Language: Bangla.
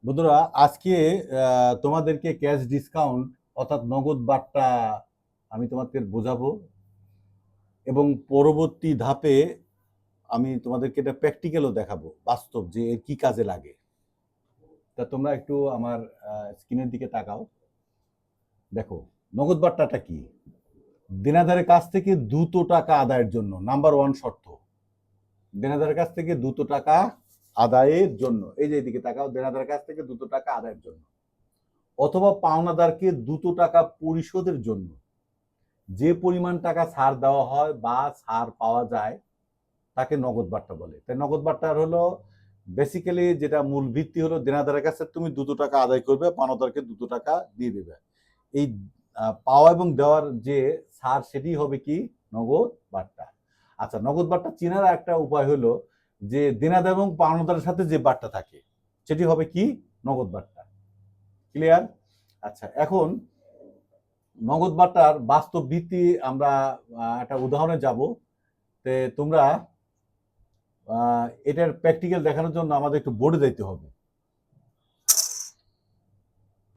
বন্ধুরা, আজকে তোমাদেরকে ক্যাশ ডিসকাউন্ট অর্থাৎ নগদ বার্তা আমি তোমাদের বোঝাবো এবং পরবর্তী ধাপে আমি তোমাদেরকে এটা প্র্যাকটিক্যালও দেখাবো, বাস্তব যে এর কি কাজে লাগে। তা তোমরা একটু আমার স্ক্রিনের দিকে তাকাও। দেখো, নগদ বার্তাটা কি? দেনাদারের কাছ থেকে দ্রুত টাকা আদায়ের জন্য নাম্বার ওয়ান শর্ত। দেনাদারের কাছ থেকে দ্রুত টাকা আদায়ের জন্য, এই যে এদিকে তাকাও, দেনাদারের কাছ থেকে দ্রুত টাকা আদায়ের জন্য অথবা পাওনাদারকে দ্রুত টাকা পরিশোধের জন্য যে পরিমাণ টাকা ছাড় দেওয়া হয় বা ছাড় পাওয়া যায় তাকে নগদ বার্তা বলে। তাই নগদ বার্তার হলো বেসিক্যালি যেটা মূল ভিত্তি হলো দেনাদারের কাছে তুমি দ্রুত টাকা আদায় করবে, পাওনাদারকে দ্রুত টাকা দিয়ে দেবে। এই পাওয়া এবং দেওয়ার যে ছাড় সেটি হবে কি নগদ বার্তা। আচ্ছা, নগদ বার্তা চেনার একটা উপায় হলো যে দেনাদার এবং পাওনাদারের সাথে যে বার্তা থাকে সেটি হবে কি নগদ বার্তা। ক্লিয়ার? আচ্ছা, এখন নগদ বার্তার বাস্তব ভিত্তি আমরা একটা উদাহরণে যাব। তে তোমরা এটার প্র্যাকটিক্যাল দেখানোর জন্য আমাদের একটু বোর্ডে যাইতে হবে।